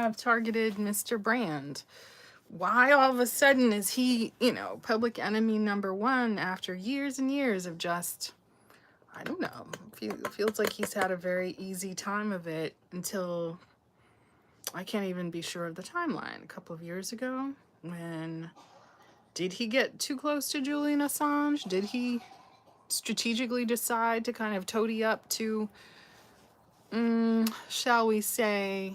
have targeted Mr. Brand? Why all of a sudden is he, public enemy number one after years and years of just, I don't know, feels like he's had a very easy time of it until I can't even be sure of the timeline. A couple of years ago, when did he get too close to Julian Assange? Did he strategically decide to kind of toady up to, shall we say,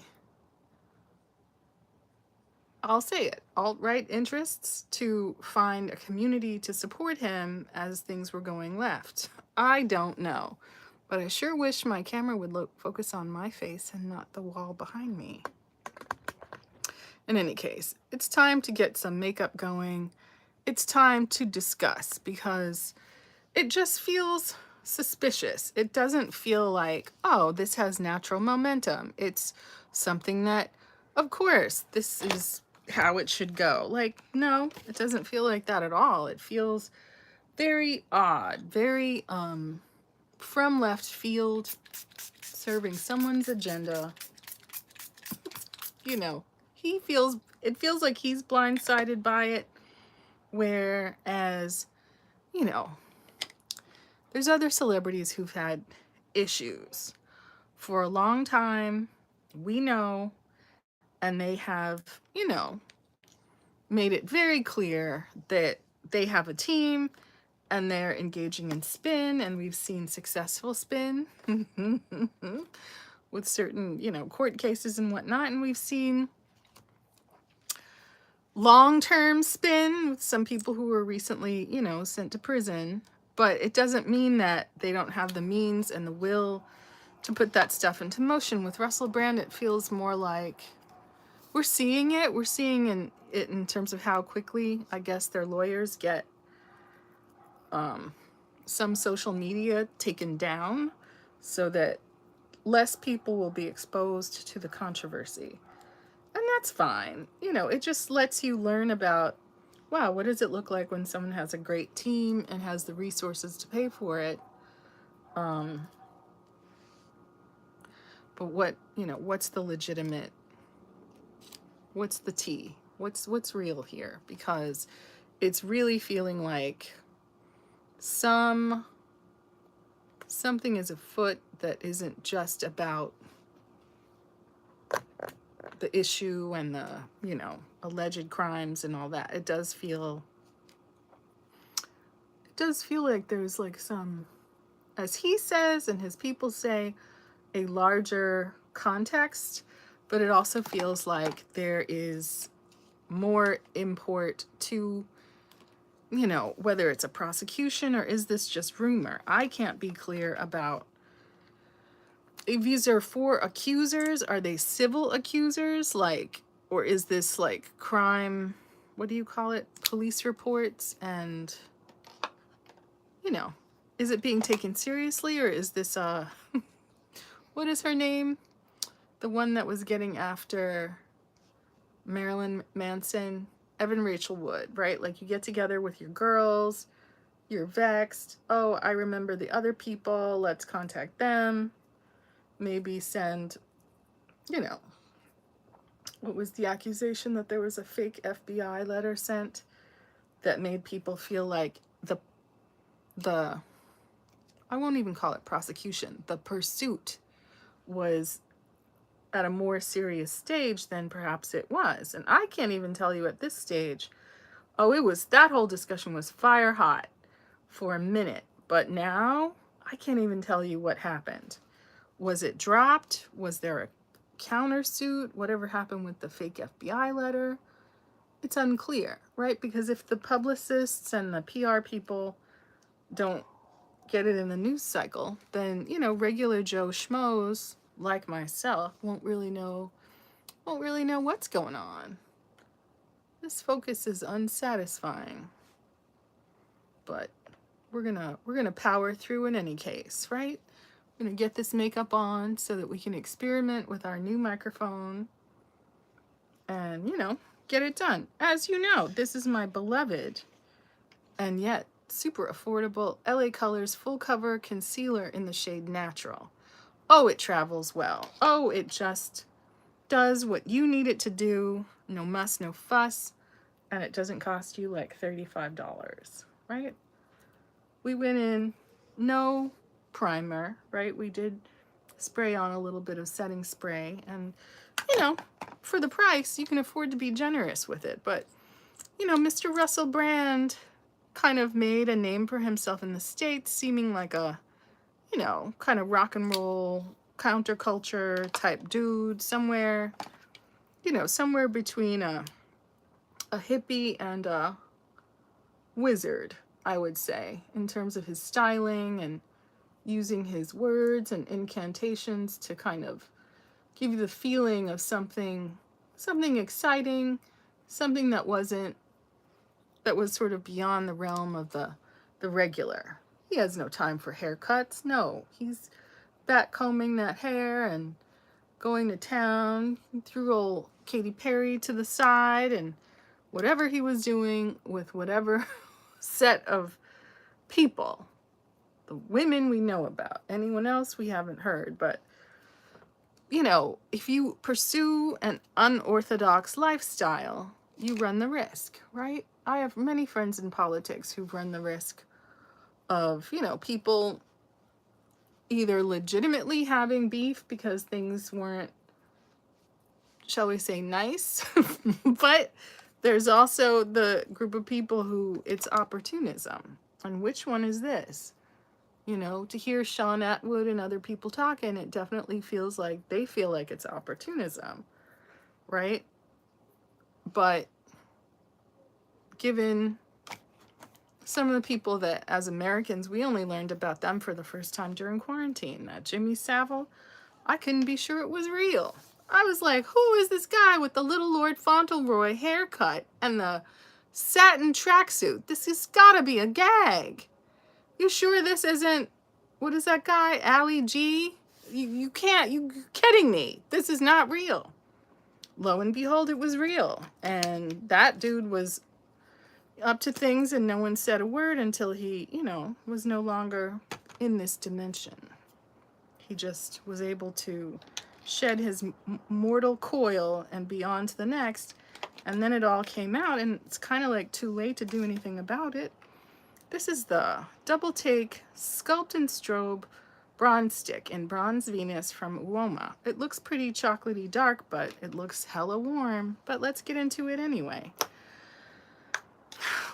I'll say it, alt-right interests to find a community to support him as things were going left? I don't know. But I sure wish my camera would focus on my face and not the wall behind me. In any case, it's time to get some makeup going. It's time to discuss because it just feels suspicious. It doesn't feel like, oh, this has natural momentum. It's something that, of course, this is how it should go. Like, no, it doesn't feel like that at all. It feels very odd, very from left field, serving someone's agenda. It feels like he's blindsided by it, whereas, there's other celebrities who've had issues for a long time, we know, and they have, made it very clear that they have a team and they're engaging in spin, and we've seen successful spin with certain, court cases and whatnot, and we've seen long-term spin with some people who were recently, sent to prison. But it doesn't mean that they don't have the means and the will to put that stuff into motion. With Russell Brand, it feels more like we're seeing it. We're seeing it in terms of how quickly, I guess, their lawyers get some social media taken down so that less people will be exposed to the controversy. And that's fine. It just lets you learn about, wow, what does it look like when someone has a great team and has the resources to pay for it? But what's the legitimate, what's the tea? What's real here? Because it's really feeling like something is afoot that isn't just about the issue and the, alleged crimes and all that. It does feel like there's like some, as he says and his people say, a larger context, but it also feels like there is more import to, whether it's a prosecution or is this just rumor. I can't be clear about if these are 4 accusers. Are they civil accusers, or is this like crime, what do you call it, police reports, and is it being taken seriously, or is this what is her name, the one that was getting after Marilyn Manson, Evan Rachel Wood, right? Like, you get together with your girls, you're vexed, oh, I remember the other people, let's contact them, maybe send, what was the accusation, that there was a fake FBI letter sent that made people feel like the I won't even call it prosecution, the pursuit was at a more serious stage than perhaps it was. And I can't even tell you at this stage, that whole discussion was fire hot for a minute, but now I can't even tell you what happened. Was it dropped? Was there a countersuit? Whatever happened with the fake FBI letter? It's unclear, right? Because if the publicists and the PR people don't get it in the news cycle, then, regular Joe Schmoes like myself won't really know what's going on. This focus is unsatisfying. But we're gonna power through in any case, right? We're gonna get this makeup on so that we can experiment with our new microphone and, get it done. As you know, this is my beloved and yet super affordable LA Colors full cover concealer in the shade Natural. Oh, it travels well. Oh, it just does what you need it to do, no muss, no fuss, and it doesn't cost you like $35, right? We went in, no primer, right? We did spray on a little bit of setting spray, and you know, for the price, you can afford to be generous with it. But you know, Mr. Russell Brand kind of made a name for himself in the States, seeming like a, you know, kind of rock and roll counterculture type dude, somewhere, you know, somewhere between a hippie and a wizard, I would say, in terms of his styling and using his words and incantations to kind of give you the feeling of something exciting, something that was sort of beyond the realm of the regular. He has no time for haircuts. No, he's back combing that hair and going to town. He threw old Katy Perry to the side, and whatever he was doing with whatever set of people, the women we know about, anyone else we haven't heard. But you know, if you pursue an unorthodox lifestyle, you run the risk, right? I have many friends in politics who've run the risk of, you know, people either legitimately having beef because things weren't, shall we say, nice, but there's also the group of people who it's opportunism. And which one is this? You know, to hear Sean Atwood and other people talking, it definitely feels like they feel like it's opportunism, right? But given some of the people that, as Americans, we only learned about them for the first time during quarantine, that Jimmy Savile, I couldn't be sure it was real. I was like, who is this guy with the Little Lord Fauntleroy haircut and the satin tracksuit? This has gotta be a gag. You sure this isn't, what is that guy, Ali G? You can't, you're kidding me. This is not real. Lo and behold, it was real. And that dude was up to things, and no one said a word until he, you know, was no longer in this dimension. He just was able to shed his mortal coil and be on to the next. And then it all came out, and it's kind of like too late to do anything about it. This is the Double Take Sculpt and Strobe Bronze Stick in Bronze Venus from Uoma. It looks pretty chocolatey dark, but it looks hella warm. But let's get into it anyway.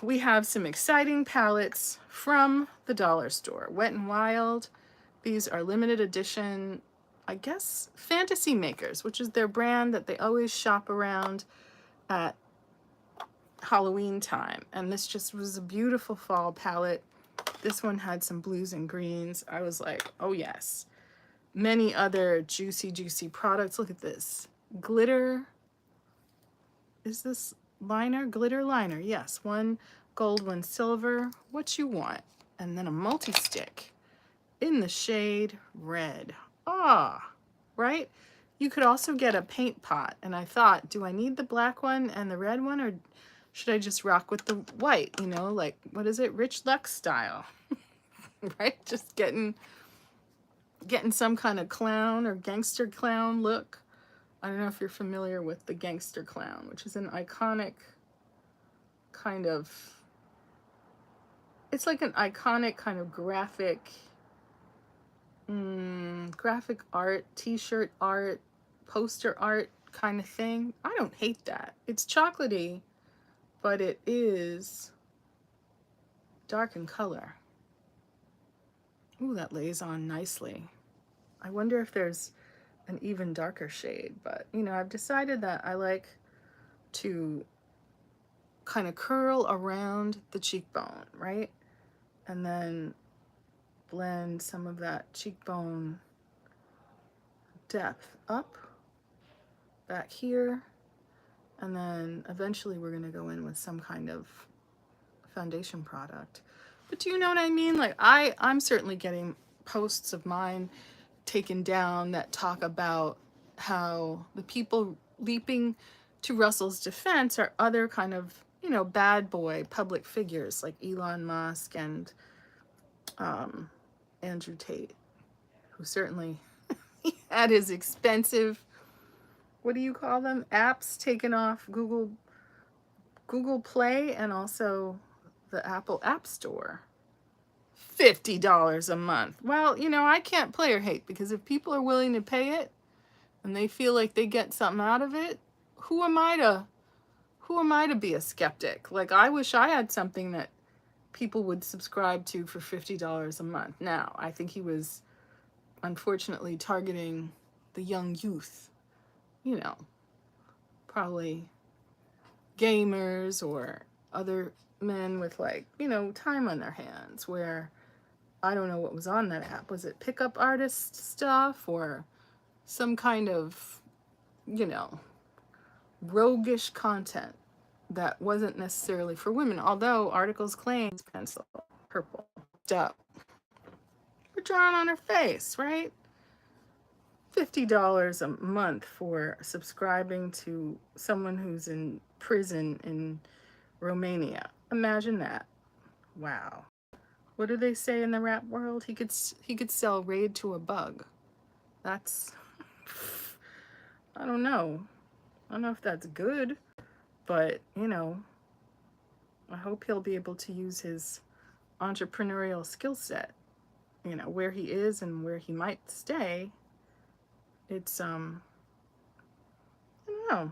We have some exciting palettes from the dollar store. Wet n Wild. These are limited edition, I guess, Fantasy Makers, which is their brand that they always shop around at Halloween time. And this just was a beautiful fall palette. This one had some blues and greens. I was like, oh yes. Many other juicy products. Look at this. Glitter. Is this liner? Glitter liner. Yes. One gold, one silver. What you want. And then a multi-stick in the shade red. Ah, right? You could also get a paint pot. And I thought, do I need the black one and the red one, or should I just rock with the white, you know, like, what is it? Rich Lux style, right? Just getting some kind of clown or gangster clown look. I don't know if you're familiar with the gangster clown, which is an iconic kind of, it's like an iconic kind of graphic art, t-shirt art, poster art kind of thing. I don't hate that. It's chocolatey, but it is dark in color. Ooh, that lays on nicely. I wonder if there's an even darker shade, but you know, I've decided that I like to kind of curl around the cheekbone, right? And then blend some of that cheekbone depth up back here. And then eventually we're gonna go in with some kind of foundation product. But do you know what I mean? Like I'm certainly getting posts of mine taken down that talk about how the people leaping to Russell's defense are other kind of, you know, bad boy public figures like Elon Musk and Andrew Tate, who certainly had his expensive what do you call them? Apps taken off Google Play and also the Apple App Store. $50 a month. Well, you know, I can't play or hate, because if people are willing to pay it and they feel like they get something out of it, who am I to be a skeptic? Like, I wish I had something that people would subscribe to for $50 a month. Now, I think he was unfortunately targeting the young youth, you know, probably gamers or other men with, like, you know, time on their hands, where I don't know what was on that app. Was it pickup artist stuff or some kind of, you know, roguish content that wasn't necessarily for women? Although articles claim pencil purple up. We're drawing on her face, right? $50 a month for subscribing to someone who's in prison in Romania. Imagine that. Wow. What do they say in the rap world? He could sell Raid to a bug. That's, I don't know. I don't know if that's good, but, you know, I hope he'll be able to use his entrepreneurial skill set, you know, where he is and where he might stay. It's, I don't know.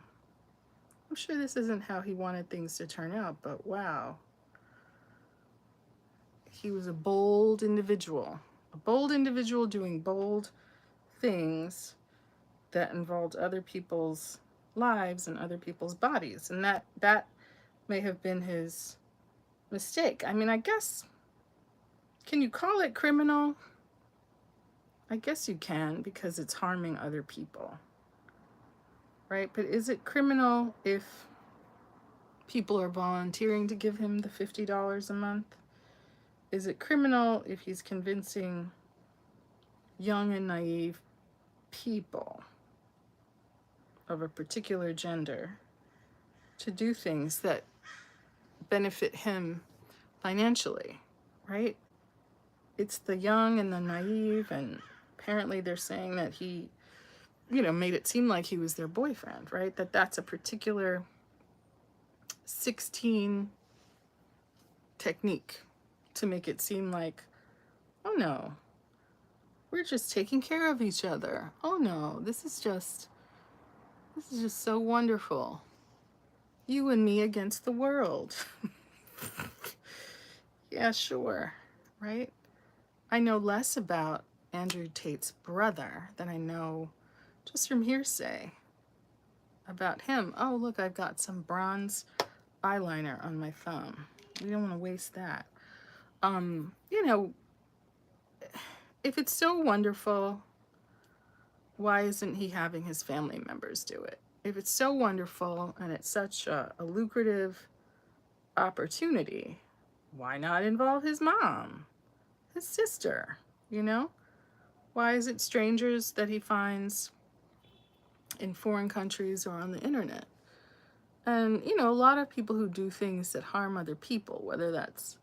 I'm sure this isn't how he wanted things to turn out, but wow. He was a bold individual doing bold things that involved other people's lives and other people's bodies. And that may have been his mistake. I mean, I guess, can you call it criminal? I guess you can, because it's harming other people, right? But is it criminal if people are volunteering to give him the $50 a month? Is it criminal if he's convincing young and naive people of a particular gender to do things that benefit him financially, right? It's the young and the naive, and apparently they're saying that he, you know, made it seem like he was their boyfriend, right? That's a particular 16 technique to make it seem like, oh no, we're just taking care of each other. Oh no, this is just so wonderful. You and me against the world. Yeah, sure, right? I know less about Andrew Tate's brother than I know just from hearsay about him. Oh, look, I've got some bronze eyeliner on my thumb. We don't want to waste that. You know, if it's so wonderful, why isn't he having his family members do it? If it's so wonderful and it's such a lucrative opportunity, why not involve his mom, his sister, you know? Why is it strangers that he finds in foreign countries or on the internet? And, you know, a lot of people who do things that harm other people, whether that's,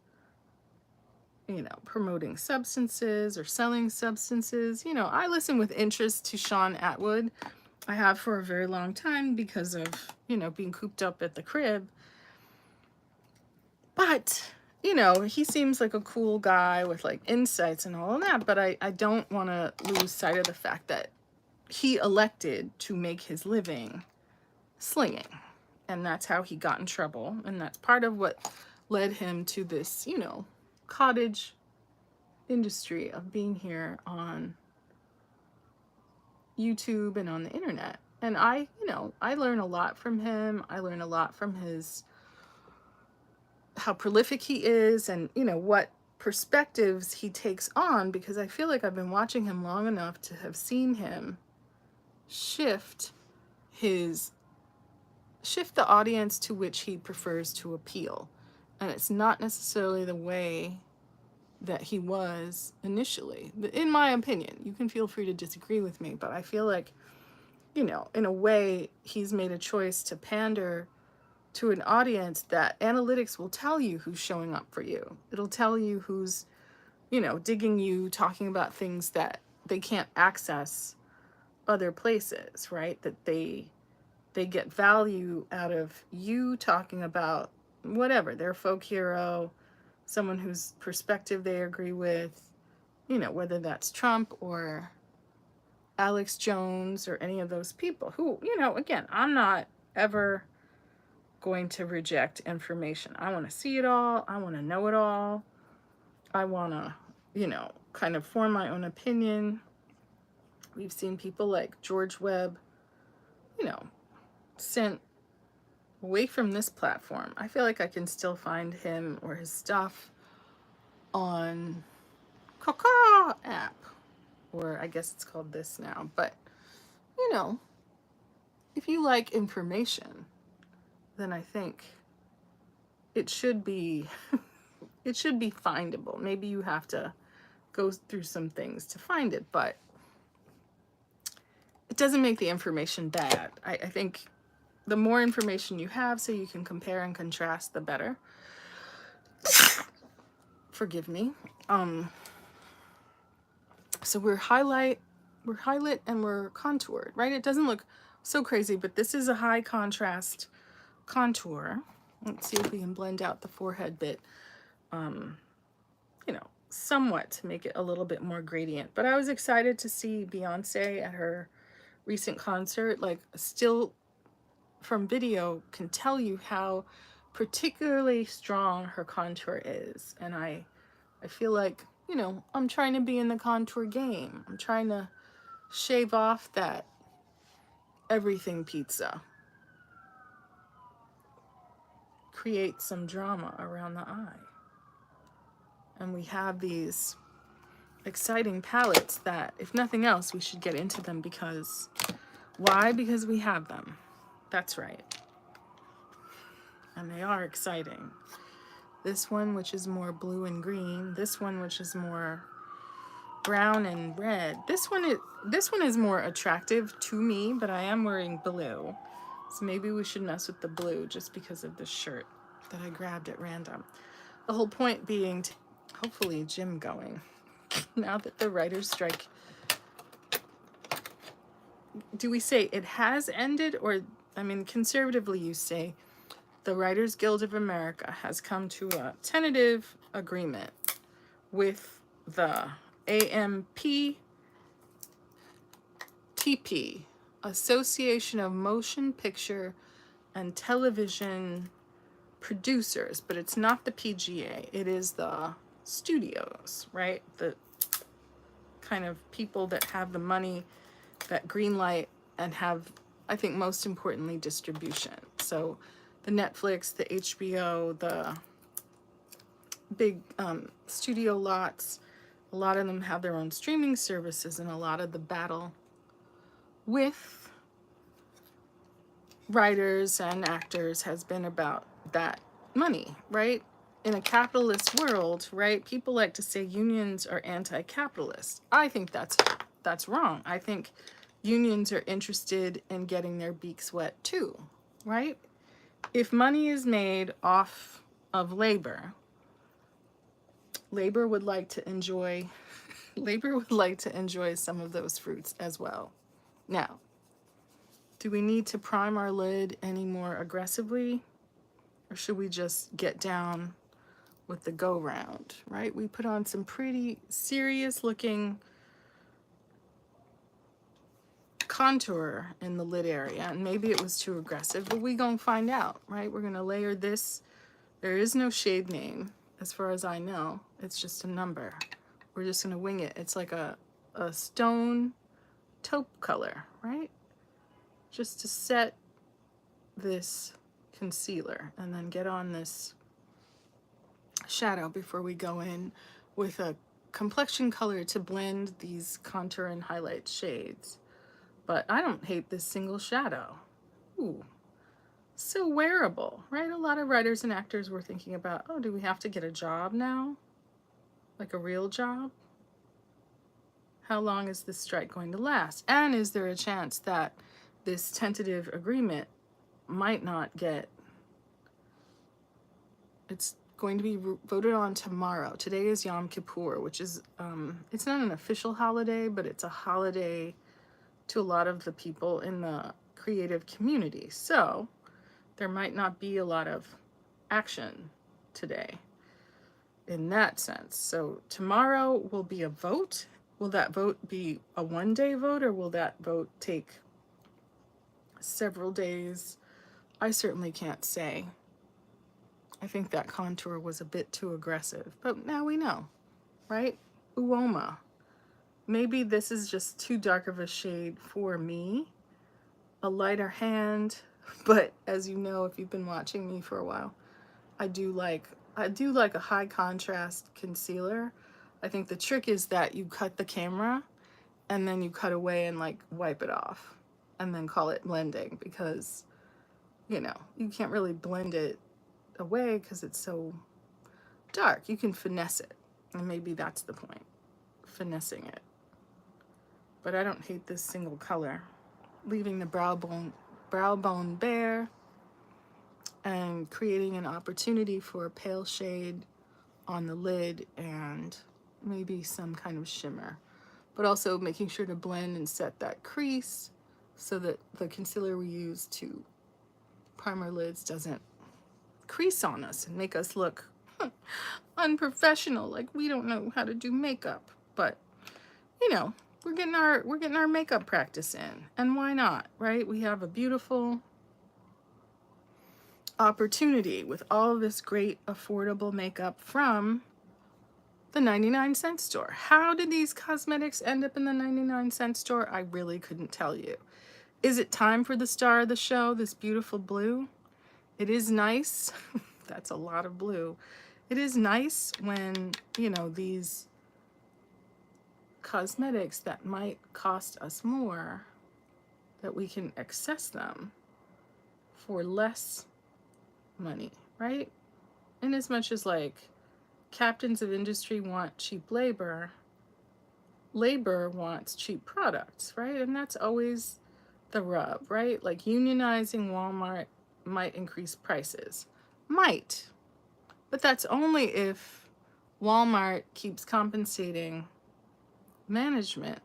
you know, promoting substances or selling substances. You know, I listen with interest to Sean Atwood. I have for a very long time because of, you know, being cooped up at the crib. But, you know, he seems like a cool guy with, like, insights and all of that. But I don't want to lose sight of the fact that he elected to make his living slinging. And that's how he got in trouble. And that's part of what led him to this, you know, cottage industry of being here on YouTube and on the internet. And I, you know, I learn a lot from him. I learn a lot from his, how prolific he is, and, you know, what perspectives he takes on, because I feel like I've been watching him long enough to have seen him shift the audience to which he prefers to appeal. And it's not necessarily the way that he was initially, in my opinion. You can feel free to disagree with me, but I feel like, you know, in a way, he's made a choice to pander to an audience that analytics will tell you who's showing up for you. It'll tell you who's, you know, digging you, talking about things that they can't access other places, right? That they they get value out of you talking about whatever, their folk hero, someone whose perspective they agree with, you know, whether that's Trump or Alex Jones or any of those people who, you know, again, I'm not ever going to reject information. I want to see it all. I want to know it all. I want to, you know, kind of form my own opinion. We've seen people like George Webb, you know, sent away from this platform. I feel like I can still find him or his stuff on Kaka app, or I guess it's called this now. But, you know, if you like information, then I think it should be it should be findable. Maybe you have to go through some things to find it, but it doesn't make the information bad. I think the more information you have so you can compare and contrast, the better. Forgive me. So we're highlight, and we're contoured, right? It doesn't look so crazy, but this is a high contrast contour. Let's see if we can blend out the forehead bit, you know, somewhat to make it a little bit more gradient. But I was excited to see Beyonce at her recent concert. Like, still from video can tell you how particularly strong her contour is. And I feel like, you know, I'm trying to be in the contour game. I'm trying to shave off that everything pizza. Create some drama around the eye. And we have these exciting palettes that, if nothing else, we should get into them because, why? Because we have them. That's right. And they are exciting. This one, which is more blue and green. This one, which is more brown and red. This one is more attractive to me, but I am wearing blue. So maybe we should mess with the blue just because of this shirt that I grabbed at random. The whole point being to hopefully gym going. Now that the writer's strike, do we say it has ended? Or, I mean, conservatively you say the Writers Guild of America has come to a tentative agreement with the AMPTP, Association of Motion Picture and Television Producers, but it's not the PGA, it is the studios, right? The kind of people that have the money, that green light, and have, I think most importantly, distribution. So the Netflix, the HBO, the big studio lots, a lot of them have their own streaming services, and a lot of the battle with writers and actors has been about that money, right? In a capitalist world, right, people like to say unions are anti-capitalist. I think that's wrong. I think unions are interested in getting their beaks wet too, right? If money is made off of labor, labor would like to enjoy some of those fruits as well. Now, do we need to prime our lid any more aggressively? Or should we just get down with the go round, right? We put on some pretty serious looking contour in the lid area, and maybe it was too aggressive, but we gonna find out, right? We're gonna layer this. There is no shade name, as far as I know. It's just a number. We're just gonna wing it. It's like a stone taupe color, right? Just to set this concealer, and then get on this shadow before we go in with a complexion color to blend these contour and highlight shades. But I don't hate this single shadow. Ooh, so wearable, right? A lot of writers and actors were thinking about, oh, do we have to get a job now? Like a real job? How long is this strike going to last? And is there a chance that this tentative agreement might not get, it's going to be voted on tomorrow. Today is Yom Kippur, which is, it's not an official holiday, but it's a holiday to a lot of the people in the creative community. So there might not be a lot of action today in that sense. So tomorrow will be a vote. Will that vote be a one-day vote, or will that vote take several days? I certainly can't say. I think that contour was a bit too aggressive, but now we know, right? Uoma. Maybe this is just too dark of a shade for me. A lighter hand, but as you know, if you've been watching me for a while, I do like a high contrast concealer. I think the trick is that you cut the camera and then you cut away and like wipe it off and then call it blending, because you know, you can't really blend it away because it's so dark. You can finesse it, and maybe that's the point, finessing it. But I don't hate this single color. Leaving the brow bone bare and creating an opportunity for a pale shade on the lid and maybe some kind of shimmer. But also making sure to blend and set that crease so that the concealer we use to prime our lids doesn't crease on us and make us look unprofessional, like we don't know how to do makeup. But you know, we're getting our makeup practice in, and why not, right? We have a beautiful opportunity with all of this great affordable makeup from the 99-cent store. How did these cosmetics end up in the 99-cent store? I really couldn't tell you. Is it time for the star of the show, this beautiful blue? It is nice. That's a lot of blue. It is nice when, you know, these cosmetics that might cost us more, that we can access them for less money, right? In as much as like captains of industry want cheap labor, labor wants cheap products, right? And that's always the rub, right? Like unionizing Walmart might increase prices. Might. But that's only if Walmart keeps compensating management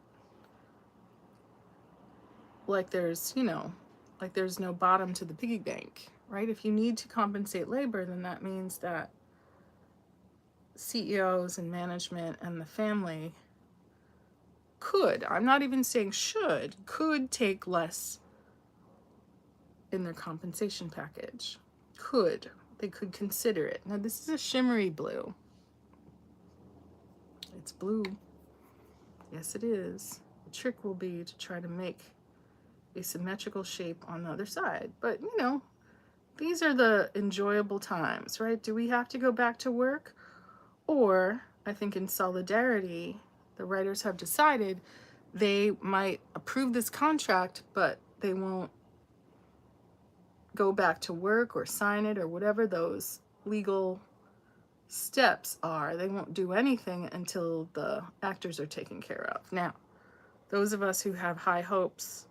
like there's, you know, like there's no bottom to the piggy bank, right? If you need to compensate labor, then that means that CEOs and management and the family could, I'm not even saying should, could take less in their compensation package. Could. They could consider it. Now this is a shimmery blue. It's blue. Yes, it is. The trick will be to try to make a symmetrical shape on the other side. But, you know, these are the enjoyable times, right? Do we have to go back to work? Or, I think in solidarity, the writers have decided they might approve this contract, but they won't go back to work or sign it or whatever those legal steps are. They won't do anything until the actors are taken care of. Now, those of us who have high hopes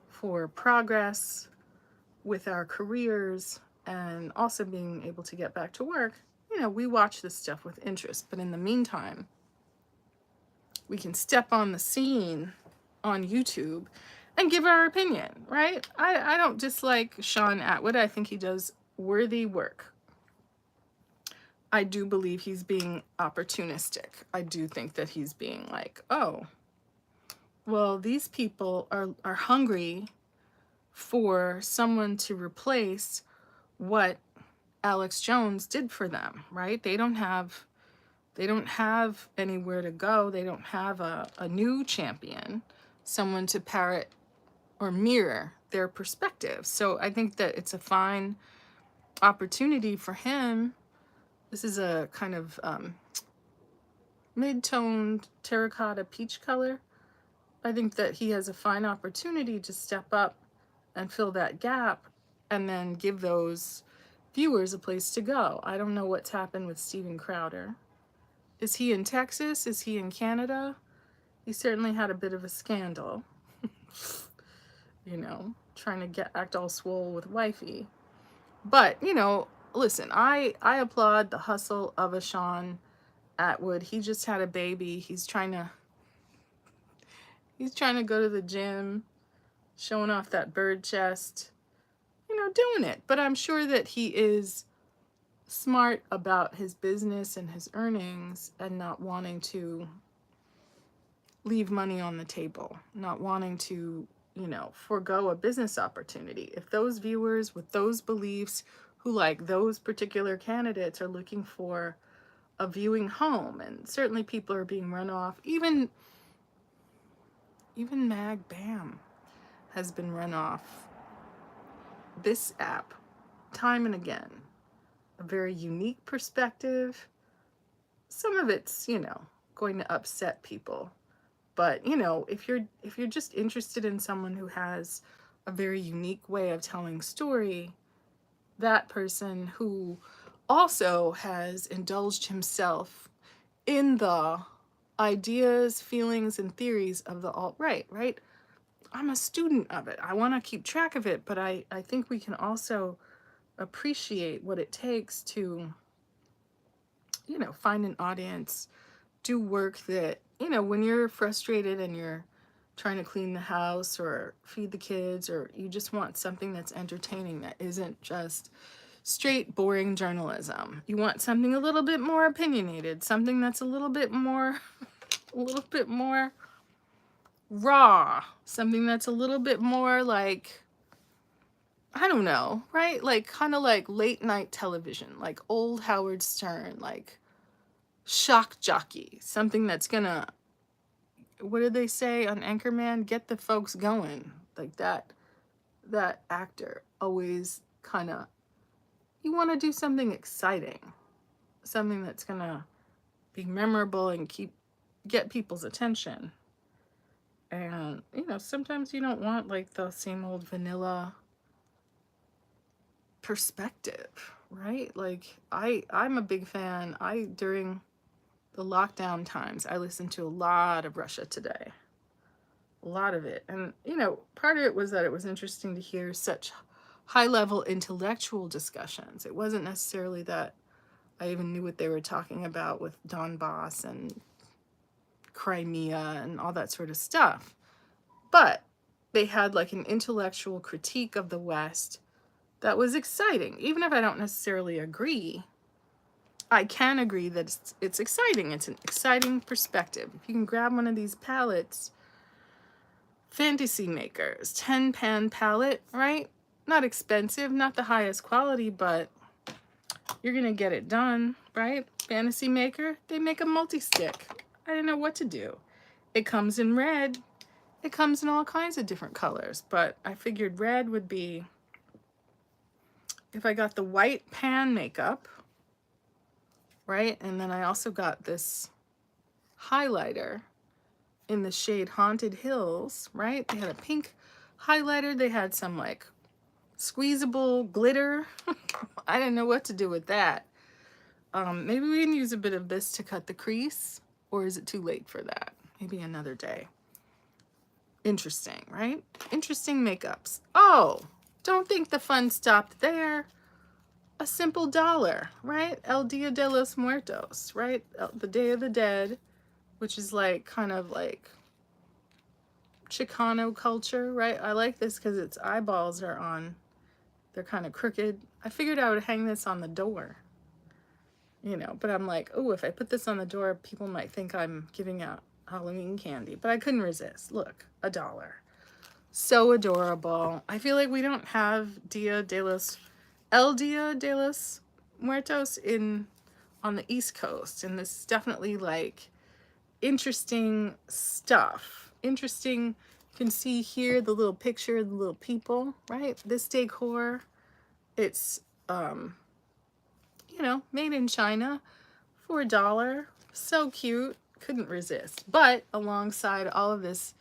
for progress with our careers and also being able to get back to work, you know, we watch this stuff with interest. But in the meantime, we can step on the scene on YouTube and give our opinion, right? I don't dislike Sean Atwood. I think he does worthy work. I do believe he's being opportunistic. I do think that he's being like, oh, well, these people are hungry for someone to replace what Alex Jones did for them, right? They don't have anywhere to go. They don't have a new champion, someone to parrot or mirror their perspective. So I think that it's a fine opportunity for him. This is a kind of mid-toned terracotta peach color. I think that he has a fine opportunity to step up and fill that gap and then give those viewers a place to go. I don't know what's happened with Steven Crowder. Is he in Texas? Is he in Canada? He certainly had a bit of a scandal. You know, trying to act all swole with wifey. But, you know, listen, I applaud the hustle of a Sean Atwood. He just had a baby. He's trying to go to the gym, showing off that bird chest, you know, doing it. But I'm sure that he is smart about his business and his earnings and not wanting to leave money on the table, not wanting to, you know, forego a business opportunity. If those viewers with those beliefs who like those particular candidates are looking for a viewing home, and certainly people are being run off, even Mag Bam has been run off this app time and again. A very unique perspective. Some of it's, you know, going to upset people. But, you know, if you're just interested in someone who has a very unique way of telling story, that person who also has indulged himself in the ideas, feelings, and theories of the alt-right, right? I'm a student of it. I want to keep track of it, but I think we can also appreciate what it takes to, you know, find an audience, do work that, you know, when you're frustrated and you're trying to clean the house or feed the kids, or you just want something that's entertaining that isn't just straight boring journalism. You want something a little bit more opinionated, something that's a little bit more raw, something that's a little bit more like, I don't know, right? Like kind of like late night television, like old Howard Stern, like shock jockey, something that's gonna, what did they say on Anchorman? Get the folks going. Like that actor always kind of, you want to do something exciting, something that's gonna be memorable and get people's attention. And you know, sometimes you don't want like the same old vanilla perspective, right? Like I'm a big fan. During the lockdown times, I listened to a lot of Russia Today. A lot of it. And you know, part of it was that it was interesting to hear such high level intellectual discussions. It wasn't necessarily that I even knew what they were talking about with Donbass and Crimea and all that sort of stuff. But they had like an intellectual critique of the West that was exciting. Even if I don't necessarily agree, I can agree that it's exciting. It's an exciting perspective. If you can grab one of these palettes, Fantasy Makers, 10-pan palette, right? Not expensive, not the highest quality, but you're going to get it done, right? Fantasy Maker, they make a multi-stick. I didn't know what to do. It comes in red. It comes in all kinds of different colors, but I figured red would be, if I got the white pan makeup, right? And then I also got this highlighter in the shade Haunted Hills, right? They had a pink highlighter. They had some like squeezable glitter. I didn't know what to do with that. Maybe we can use a bit of this to cut the crease, or is it too late for that? Maybe another day. Interesting, right? Interesting makeups. Oh, don't think the fun stopped there. A simple $1, right? El Dia de los Muertos, right? The Day of the Dead, which is like kind of like Chicano culture, right? I like this because its eyeballs are on, they're kind of crooked. I figured I would hang this on the door, you know, but I'm like, oh, if I put this on the door, people might think I'm giving out Halloween candy, but I couldn't resist. Look, $1. So adorable. I feel like we don't have El Dia de los Muertos on the East Coast, and this is definitely like interesting stuff. Interesting. You can see here the little picture of the little people, right? This decor, it's you know, made in China for $1. So cute. Couldn't resist. But alongside all of this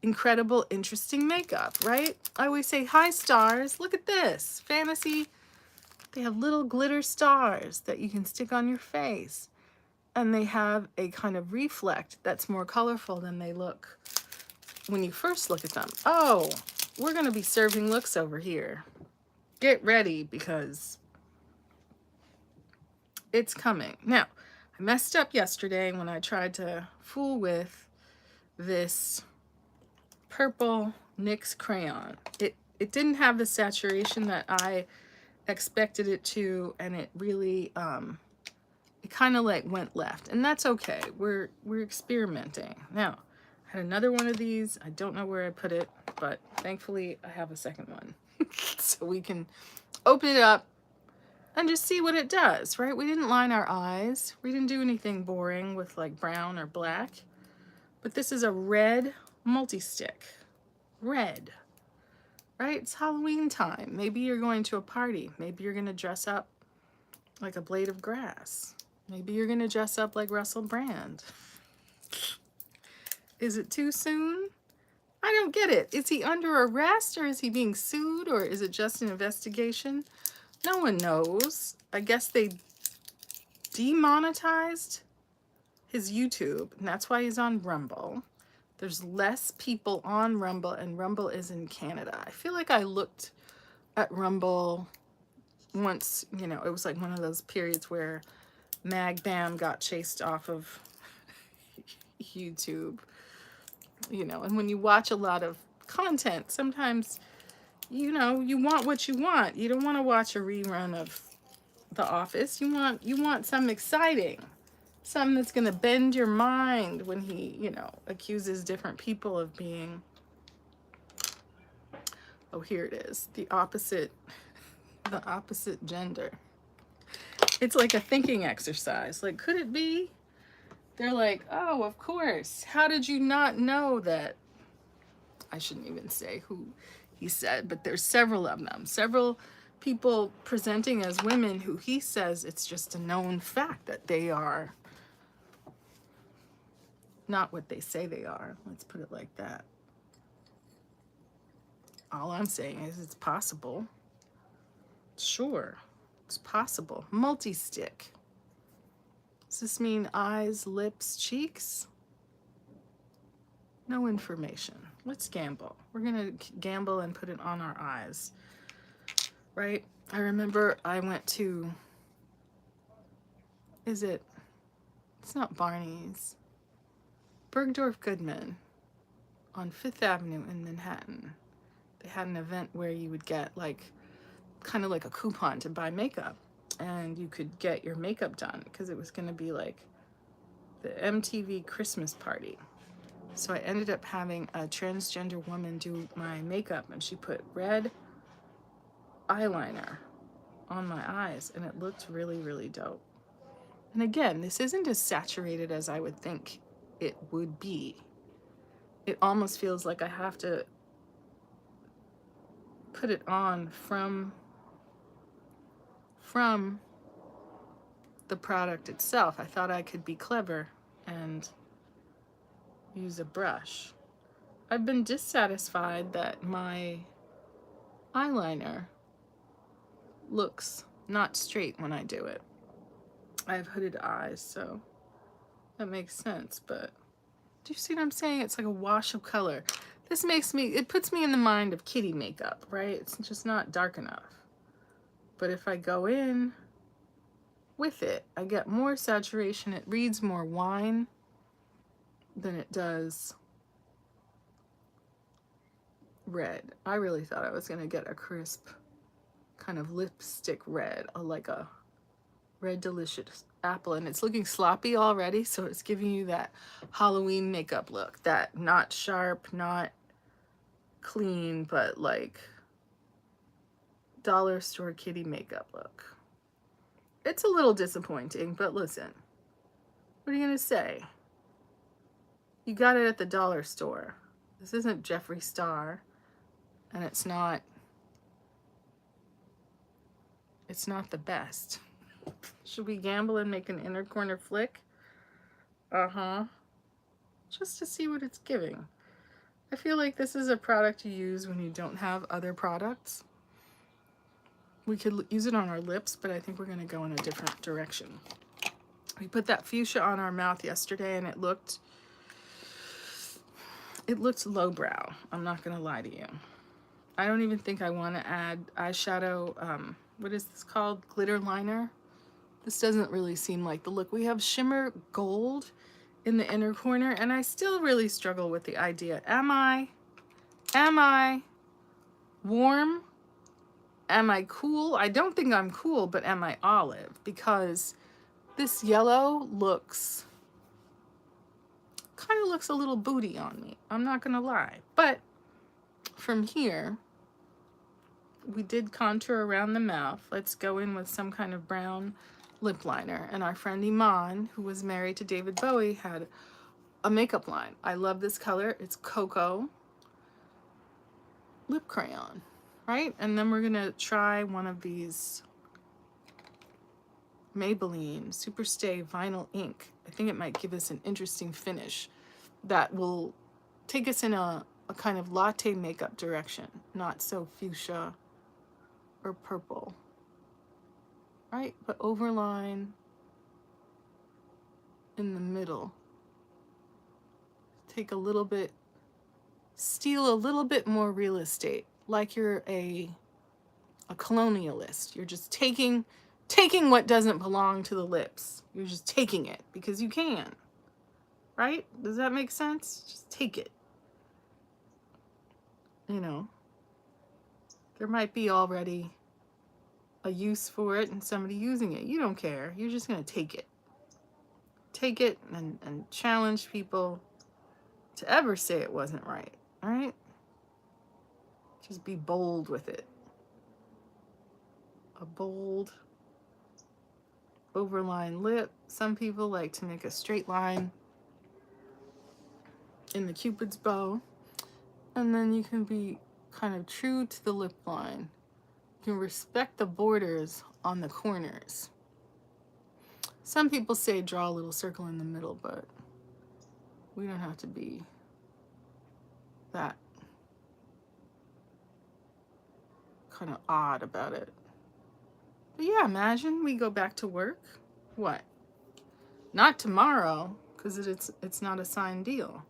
incredible, interesting makeup, right? I always say, hi stars, look at this. Fantasy, they have little glitter stars that you can stick on your face. And they have a kind of reflect that's more colorful than they look when you first look at them. Oh, we're gonna be serving looks over here. Get ready, because it's coming. Now, I messed up yesterday when I tried to fool with this purple NYX crayon. It didn't have the saturation that I expected it to, and it really it kind of like went left, and that's okay. We're experimenting. Now, I had another one of these. I don't know where I put it, but thankfully I have a second one. So we can open it up and just see what it does, right? We didn't line our eyes. We didn't do anything boring with like brown or black. But this is a red multi-stick. Red, right? It's Halloween time. Maybe you're going to a party. Maybe you're going to dress up like a blade of grass. Maybe you're going to dress up like Russell Brand. Is it too soon? I don't get it. Is he under arrest, or is he being sued, or is it just an investigation? No one knows. I guess they demonetized his YouTube, and that's why he's on Rumble. There's less people on Rumble, and Rumble is in Canada. I feel like I looked at Rumble once, you know, it was like one of those periods where MagBam got chased off of YouTube, you know, and when you watch a lot of content, sometimes, you know, you want what you want. You don't want to watch a rerun of The Office. You want something exciting. Something that's going to bend your mind when he, you know, accuses different people of being, oh, here it is, the opposite gender. It's like a thinking exercise. Like, could it be? They're like, oh, of course. How did you not know that? I shouldn't even say who he said, but there's several of them. Several people presenting as women who he says it's just a known fact that they are not what they say they are. Let's put it like that. All I'm saying is it's possible. Sure, it's possible. Multi-stick. Does this mean eyes, lips, cheeks? No information. Let's gamble. We're gonna gamble and put it on our eyes, right? I remember I went to, it's not Barney's, Bergdorf Goodman on Fifth Avenue in Manhattan. They had an event where you would get like, kind of like a coupon to buy makeup, and you could get your makeup done because it was gonna be like the MTV Christmas party. So I ended up having a transgender woman do my makeup, and she put red eyeliner on my eyes, and it looked really, really dope. And again, this isn't as saturated as I would think it would be. It almost feels like I have to put it on from the product itself. I thought I could be clever and use a brush. I've been dissatisfied that my eyeliner looks not straight when I do it. I have hooded eyes, so that makes sense, but do you see what I'm saying? It's like a wash of color. This it puts me in the mind of kitty makeup, right? It's just not dark enough. But if I go in with it, I get more saturation. It reads more wine than it does red. I really thought I was gonna get a crisp kind of lipstick red, like a red delicious apple, and it's looking sloppy already, so it's giving you that Halloween makeup look, that not sharp, not clean, but like dollar store kitty makeup look. It's a little disappointing, but listen, what are you gonna say? You got it at the dollar store. This isn't Jeffree Star, and it's not the best. Should we gamble and make an inner corner flick? Just to see what it's giving. I feel like this is a product you use when you don't have other products. We could use it on our lips, but I think we're gonna go in a different direction. We put that fuchsia on our mouth yesterday, and it looked lowbrow. I'm not gonna lie to you. I don't even think I want to add eyeshadow, what is this called? Glitter liner. This doesn't really seem like the look. We have shimmer gold in the inner corner, and I still really struggle with the idea. Am I Am I warm? Am I cool? I don't think I'm cool, but am I olive? Because this yellow looks, kind of looks a little booty on me. I'm not gonna lie. But from here, we did contour around the mouth. Let's go in with some kind of brown lip liner. And our friend Iman, who was married to David Bowie, had a makeup line. I love this color. It's Cocoa lip crayon, right? And then we're gonna try one of these Maybelline Superstay Vinyl Ink. I think it might give us an interesting finish that will take us in a kind of latte makeup direction, not so fuchsia or purple, right? But overline in the middle. Take a little bit, steal a little bit more real estate, like you're a colonialist. You're just taking what doesn't belong to the lips. You're just taking it because you can, right? Does that make sense? Just take it. You know, there might be already a use for it and somebody using it. You don't care. You're just going to take it. Take it and challenge people to ever say it wasn't right, all right? Just be bold with it. A bold overline lip. Some people like to make a straight line in the Cupid's bow. And then you can be kind of true to the lip line. You can respect the borders on the corners. Some people say draw a little circle in the middle, but we don't have to be that kind of odd about it. But yeah, imagine we go back to work. What? Not tomorrow, because it's not a signed deal.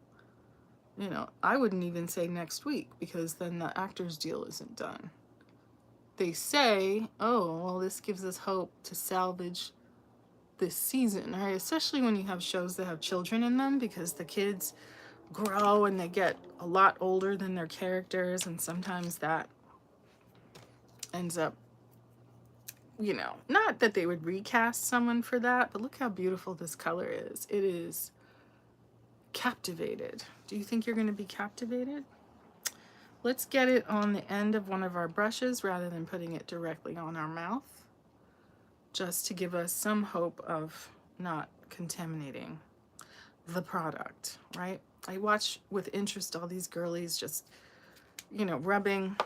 You know, I wouldn't even say next week, because then the actor's deal isn't done. They say, oh, well, this gives us hope to salvage this season, right? Especially when you have shows that have children in them, because the kids grow and they get a lot older than their characters, and sometimes that ends up, you know, not that they would recast someone for that, but look how beautiful this color is. It is captivated. Do you think you're going to be captivated? Let's get it on the end of one of our brushes rather than putting it directly on our mouth, just to give us some hope of not contaminating the product, right? I watch with interest all these girlies just, you know, rubbing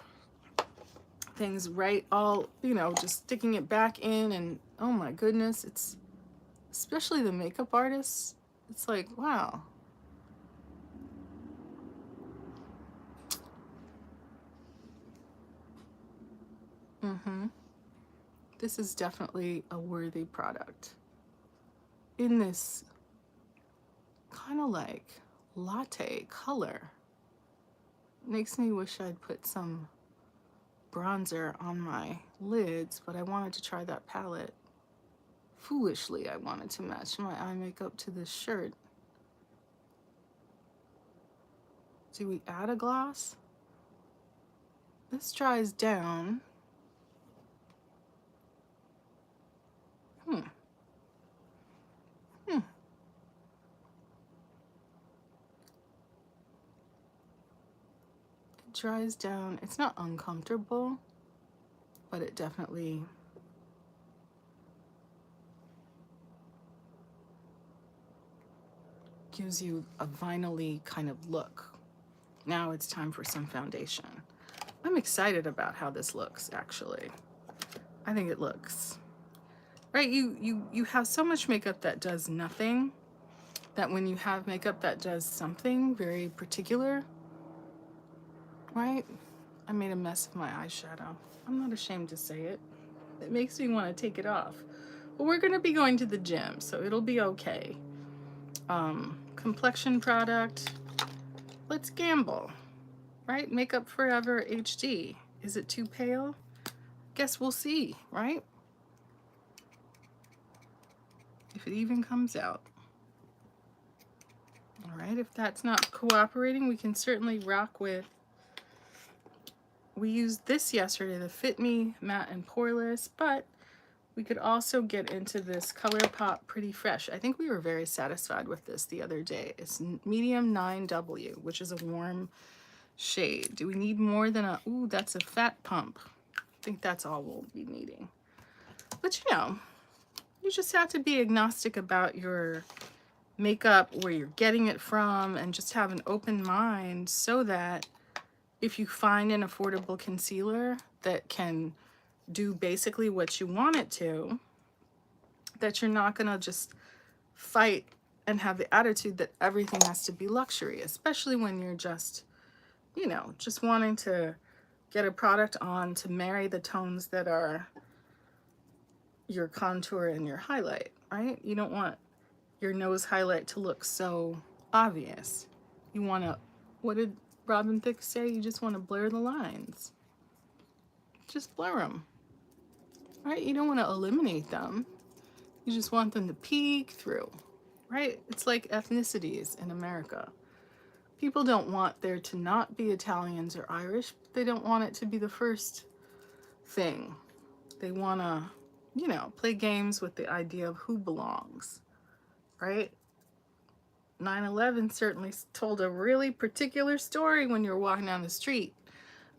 things right, all, you know, just sticking it back in, and oh my goodness, it's, especially the makeup artists, it's like, wow. This is definitely a worthy product. In this kind of like latte color. Makes me wish I'd put some bronzer on my lids, but I wanted to try that palette. Foolishly, I wanted to match my eye makeup to this shirt. Do we add a gloss? This dries down. It dries down. It's not uncomfortable, but it definitely gives you a vinyl-y kind of look. Now it's time for some foundation. I'm excited about how this looks, actually. I think it looks, right? You have so much makeup that does nothing, that when you have makeup that does something very particular, right? I made a mess of my eyeshadow. I'm not ashamed to say it. It makes me want to take it off. But we're going to be going to the gym, so it'll be okay. Complexion product. Let's gamble, right? Makeup Forever HD. Is it too pale? Guess we'll see, right? If it even comes out. All right, if that's not cooperating, we can certainly rock with we used this yesterday, the Fit Me Matte and Poreless, but we could also get into this ColourPop Pretty Fresh. I think we were very satisfied with this the other day. It's medium 9W, which is a warm shade. Do we need more than a, ooh, that's a fat pump. I think that's all we'll be needing. But you know, you just have to be agnostic about your makeup, where you're getting it from, and just have an open mind so that if you find an affordable concealer that can do basically what you want it to, that you're not gonna just fight and have the attitude that everything has to be luxury, especially when you're just, you know, just wanting to get a product on to marry the tones that are your contour and your highlight, right? You don't want your nose highlight to look so obvious. You want to, what did Robin Thicke say? You just want to blur the lines. Just blur them, right? You don't want to eliminate them. You just want them to peek through, right? It's like ethnicities in America. People don't want there to not be Italians or Irish. They don't want it to be the first thing. They want to, you know, play games with the idea of who belongs, right? 9/11 certainly told a really particular story when you're walking down the street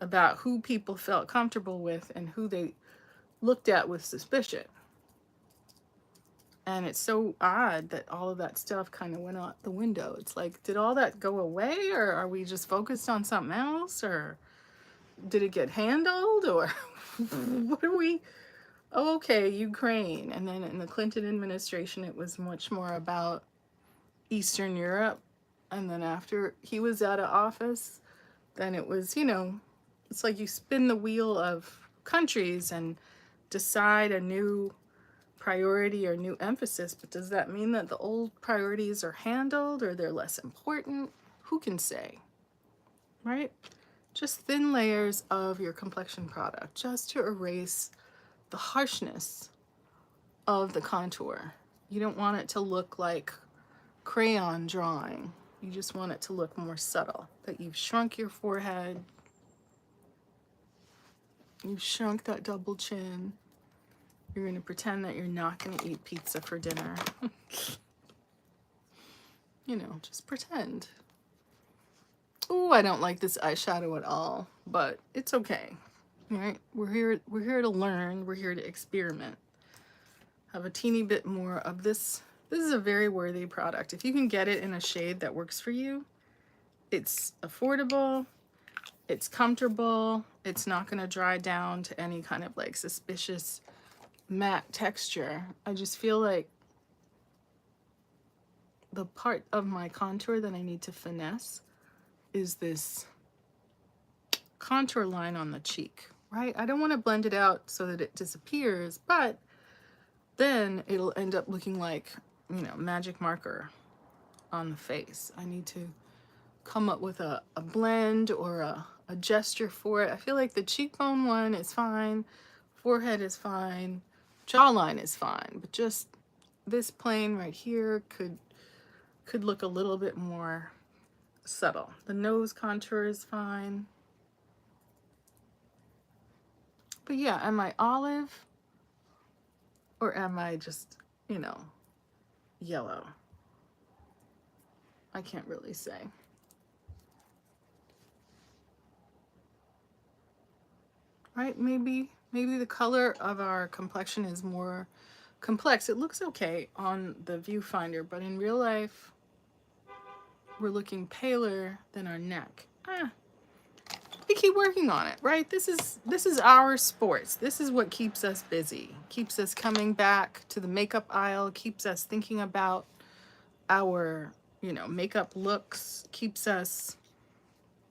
about who people felt comfortable with and who they looked at with suspicion. And it's so odd that all of that stuff kind of went out the window. It's like, did all that go away, or are we just focused on something else, or did it get handled, or what are we? Oh, okay, Ukraine. And then in the Clinton administration, it was much more about Eastern Europe. And then after he was out of office, then it was, you know, it's like you spin the wheel of countries and decide a new priority or new emphasis. But does that mean that the old priorities are handled or they're less important? Who can say, right? Just thin layers of your complexion product just to erase the harshness of the contour. You don't want it to look like crayon drawing. You just want it to look more subtle. That you've shrunk your forehead, you've shrunk that double chin. You're going to pretend that you're not going to eat pizza for dinner. You know, just pretend. Ooh, I don't like this eyeshadow at all, but it's okay. Right? We're here to learn, we're here to experiment. Have a teeny bit more of this. This is a very worthy product. If you can get it in a shade that works for you, it's affordable, it's comfortable, it's not going to dry down to any kind of like suspicious matte texture. I just feel like the part of my contour that I need to finesse is this contour line on the cheek, right? I don't want to blend it out so that it disappears, but then it'll end up looking like, you know, magic marker on the face. I need to come up with a blend or a gesture for it. I feel like the cheekbone one is fine, forehead is fine, jawline is fine, but just this plane right here could look a little bit more subtle. The nose contour is fine. But yeah, am I olive or am I just, you know, yellow? I can't really say. Right? Maybe the color of our complexion is more complex. It looks okay on the viewfinder, but in real life, we're looking paler than our neck. We keep working on it, right? This is our sports. This is what keeps us busy, keeps us coming back to the makeup aisle, keeps us thinking about our, you know, makeup looks, keeps us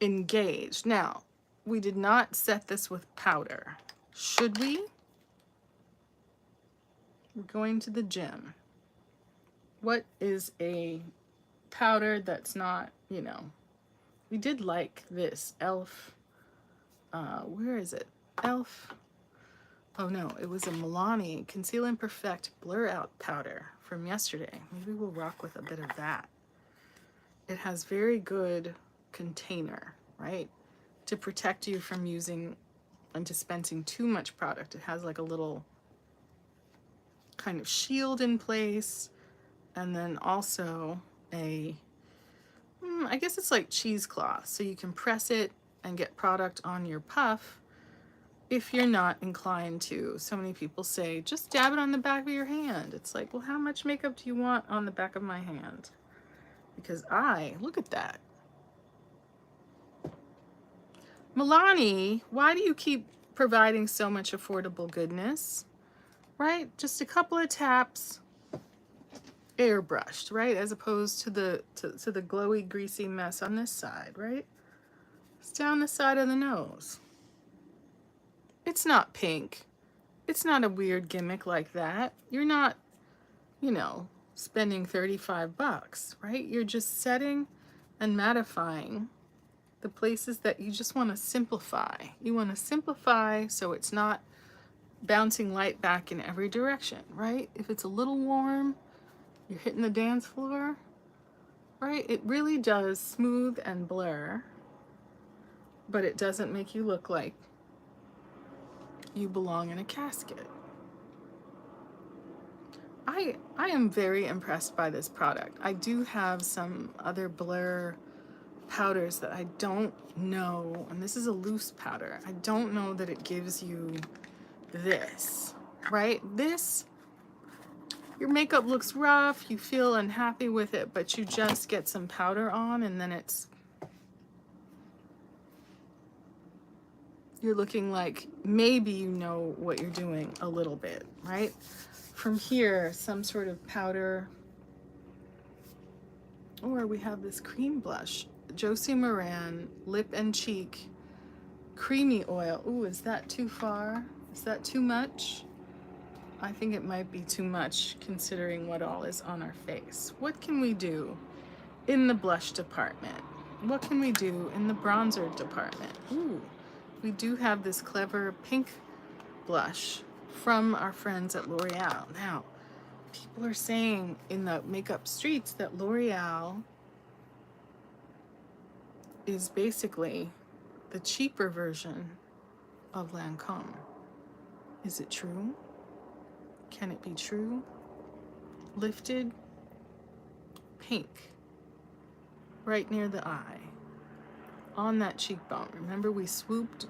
engaged. Now, we did not set this with powder. Should we? We're going to the gym. What is a powder that's not, you know, we did like this e.l.f. Where is it? e.l.f. Oh no, it was a Milani Conceal and Perfect Blur Out powder from yesterday. Maybe we'll rock with a bit of that. It has very good container, right? to protect you from using and dispensing too much product. It has like a little kind of shield in place, and then also a, I guess it's like cheesecloth, so you can press it and get product on your puff if you're not inclined to. So many people say, just dab it on the back of your hand. It's like, well, how much makeup do you want on the back of my hand? Because look at that. Milani, why do you keep providing so much affordable goodness? Right? Just a couple of taps, airbrushed, right? As opposed to the glowy, greasy mess on this side, right? It's down the side of the nose. It's not pink. It's not a weird gimmick like that. You're not, spending $35, right? You're just setting and mattifying the places that you just want to simplify. You want to simplify so it's not bouncing light back in every direction, right? If it's a little warm, you're hitting the dance floor, right? It really does smooth and blur, but it doesn't make you look like you belong in a casket. I am very impressed by this product. I do have some other blur powders that I don't know, and this is a loose powder. I don't know that it gives you this, right? This, your makeup looks rough, you feel unhappy with it, but you just get some powder on and then you're looking like maybe you know what you're doing a little bit, right? From here, some sort of powder, or we have this cream blush, Josie Maran Lip and Cheek Creamy Oil. Ooh, is that too far? Is that too much? I think it might be too much considering what all is on our face. What can we do in the blush department? What can we do in the bronzer department? Ooh, we do have this clever pink blush from our friends at L'Oreal. Now, people are saying in the makeup streets that L'Oreal is basically the cheaper version of Lancome. Is it true? Can it be true? Lifted pink right near the eye, on that cheekbone. Remember, we swooped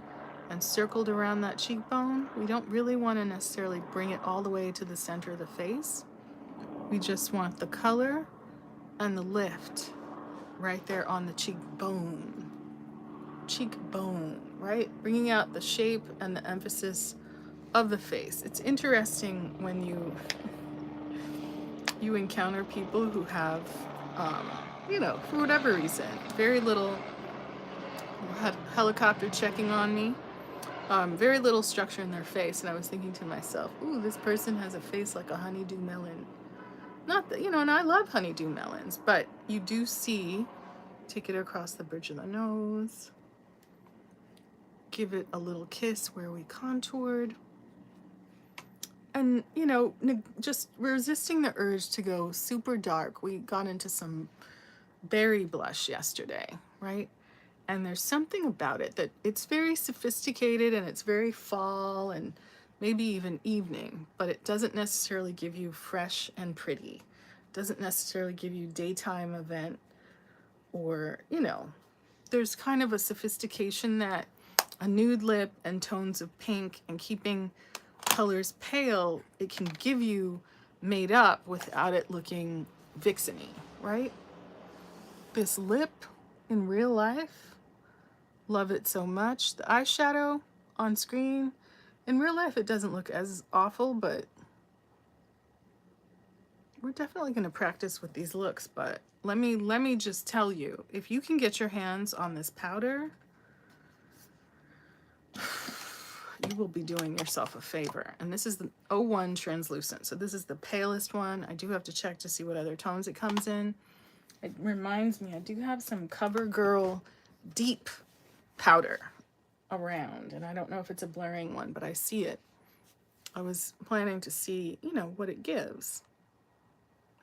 and circled around that cheekbone? We don't really want to necessarily bring it all the way to the center of the face. We just want the color and the lift right there on the cheekbone. Cheekbone, right? Bringing out the shape and the emphasis of the face. It's interesting when you encounter people who have, for whatever reason, very little, had helicopter checking on me, very little structure in their face, and I was thinking to myself, ooh, this person has a face like a honeydew melon. Not that, and I love honeydew melons, but you do see, take it across the bridge of the nose, give it a little kiss where we contoured, and, just resisting the urge to go super dark. We got into some berry blush yesterday, right? And there's something about it that it's very sophisticated and it's very fall and maybe even evening, but it doesn't necessarily give you fresh and pretty. It doesn't necessarily give you daytime event, or, there's kind of a sophistication that a nude lip and tones of pink and keeping colors pale, it can give you made up without it looking vixeny, right? This lip in real life, love it so much. The eyeshadow on screen, in real life it doesn't look as awful, but we're definitely going to practice with these looks. But let me just tell you, if you can get your hands on this powder, you will be doing yourself a favor. And this is the 01 translucent, so this is the palest one. I do have to check to see what other tones it comes in. It reminds me, I do have some CoverGirl deep powder around, and I don't know if it's a blurring one, but I see it. I was planning to see, what it gives.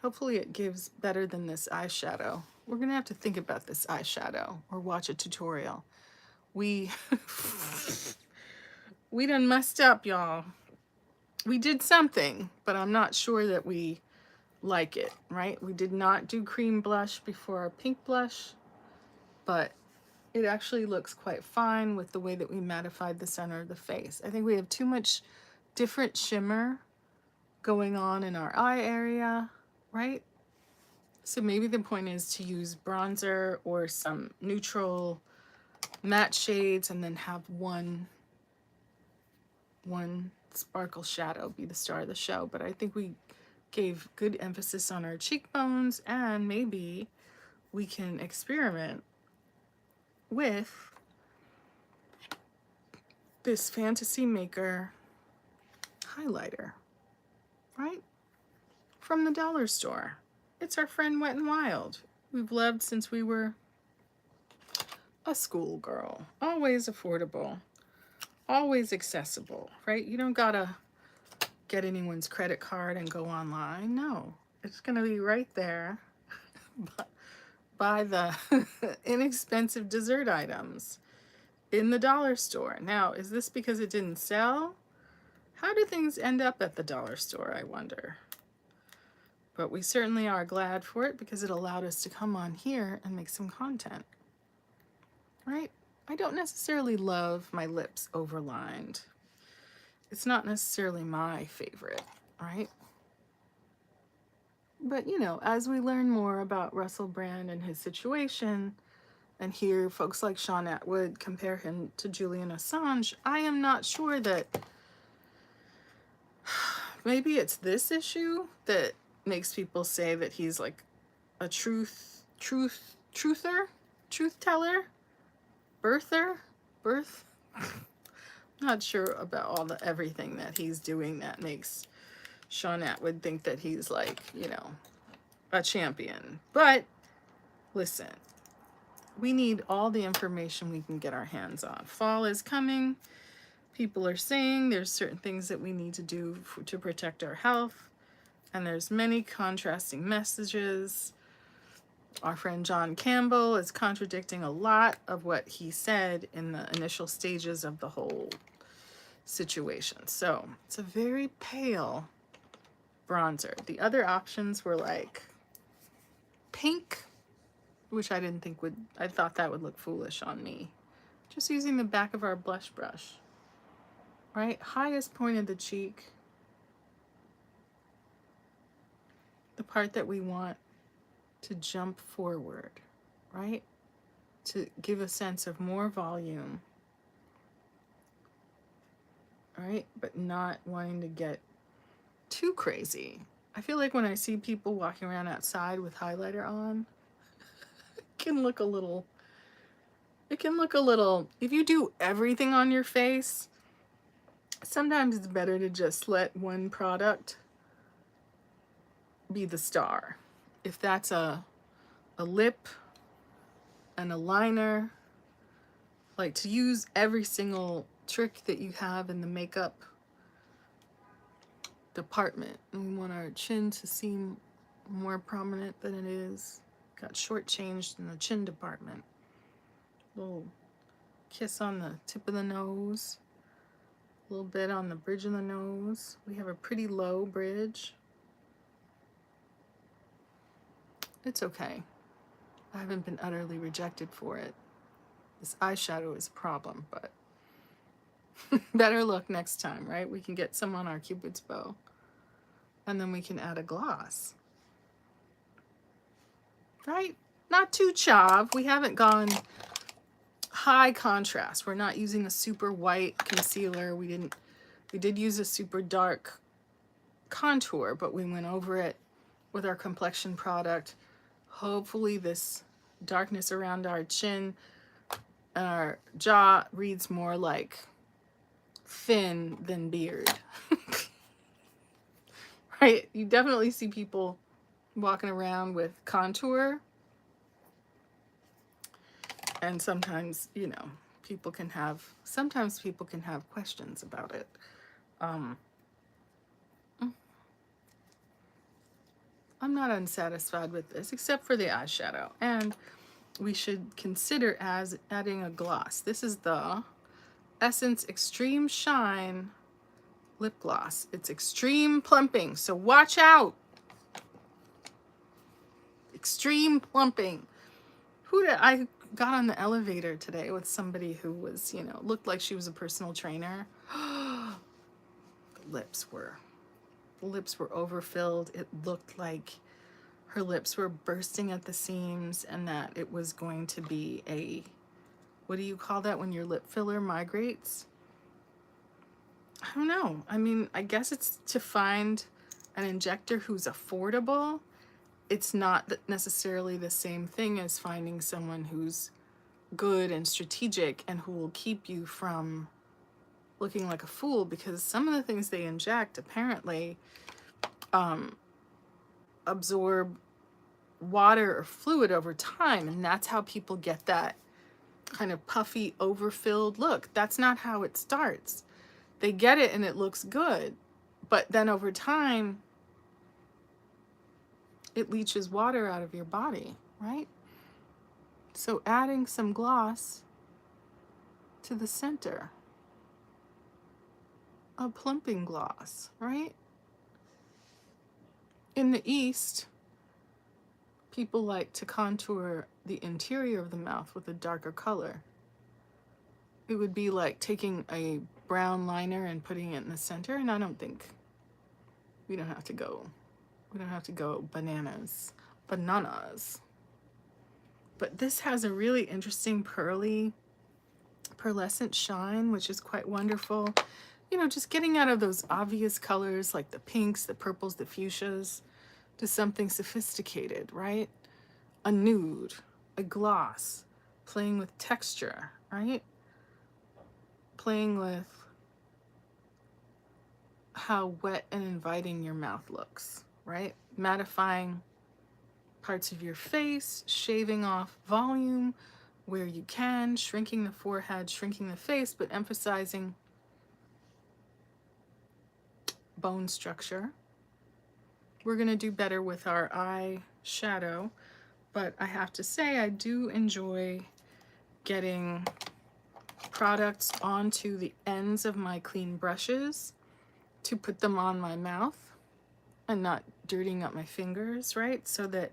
Hopefully it gives better than this eyeshadow. We're gonna have to think about this eyeshadow or watch a tutorial. We we done messed up, y'all. We did something, but I'm not sure that we like it, right? We did not do cream blush before our pink blush, but it actually looks quite fine with the way that we mattified the center of the face. I think we have too much different shimmer going on in our eye area, right? So maybe the point is to use bronzer or some neutral matte shades and then have one sparkle shadow be the star of the show. But I think we gave good emphasis on our cheekbones, and maybe we can experiment with this Fantasy Maker highlighter, right? From the dollar store. It's our friend Wet n Wild. We've loved since we were a schoolgirl. Always affordable. Always accessible, right? You don't gotta get anyone's credit card and go online. No, it's gonna be right there by the inexpensive dessert items in the dollar store. Now, is this because it didn't sell? How do things end up at the dollar store, I wonder? But we certainly are glad for it because it allowed us to come on here and make some content, right? I don't necessarily love my lips overlined. It's not necessarily my favorite, right? But, you know, as we learn more about Russell Brand and his situation and hear folks like Sean Atwood compare him to Julian Assange, I am not sure that maybe it's this issue that makes people say that he's like a truth teller, birth. Not sure about all the everything that he's doing that makes Sean Atwood think that he's like, you know, a champion. But listen, we need all the information we can get our hands on. Fall is coming. People are saying there's certain things that we need to do to protect our health. And there's many contrasting messages. Our friend John Campbell is contradicting a lot of what he said in the initial stages of the whole situation. So it's a very pale bronzer. The other options were like pink, which I didn't think would, I thought that would look foolish on me. Just using the back of our blush brush, right? Highest point of the cheek. The part that we want to jump forward, right? To give a sense of more volume, right? But not wanting to get too crazy. I feel like when I see people walking around outside with highlighter on, it can look a little, if you do everything on your face, sometimes it's better to just let one product be the star. If that's a lip and a liner, like to use every single trick that you have in the makeup department. And we want our chin to seem more prominent than it is. Got shortchanged in the chin department. Little kiss on the tip of the nose. A little bit on the bridge of the nose. We have a pretty low bridge. It's okay. I haven't been utterly rejected for it. This eyeshadow is a problem, but better luck next time, right? We can get some on our Cupid's bow. And then we can add a gloss. Right? Not too chauve. We haven't gone high contrast. We're not using a super white concealer. We did use a super dark contour, but we went over it with our complexion product. Hopefully this darkness around our chin and our jaw reads more like thin than beard. Right? You definitely see people walking around with contour, and sometimes, you know, sometimes people can have questions about it. I'm not unsatisfied with this, except for the eyeshadow. And we should consider as adding a gloss. This is the Essence Extreme Shine lip gloss. It's extreme plumping, so watch out. Extreme plumping. I got on the elevator today with somebody who was, looked like she was a personal trainer. The lips were overfilled. It looked like her lips were bursting at the seams, and that it was going to be a, what do you call that when your lip filler migrates? I don't know. I mean, I guess it's to find an injector who's affordable. It's not necessarily the same thing as finding someone who's good and strategic and who will keep you from looking like a fool, because some of the things they inject apparently absorb water or fluid over time, and that's how people get that kind of puffy, overfilled look. That's not how it starts. They get it and it looks good, but then over time it leaches water out of your body, right? So adding some gloss to the center, a plumping gloss, right? In the East, people like to contour the interior of the mouth with a darker color. It would be like taking a brown liner and putting it in the center, and I don't think we don't have to go bananas. But this has a really interesting pearlescent shine, which is quite wonderful. Just getting out of those obvious colors like the pinks, the purples, the fuchsias, to something sophisticated, right? A nude, a gloss, playing with texture, right? Playing with how wet and inviting your mouth looks, right? Mattifying parts of your face, shaving off volume where you can, shrinking the forehead, shrinking the face, but emphasizing bone structure. We're going to do better with our eye shadow, but I have to say I do enjoy getting products onto the ends of my clean brushes to put them on my mouth and not dirtying up my fingers, right? So that,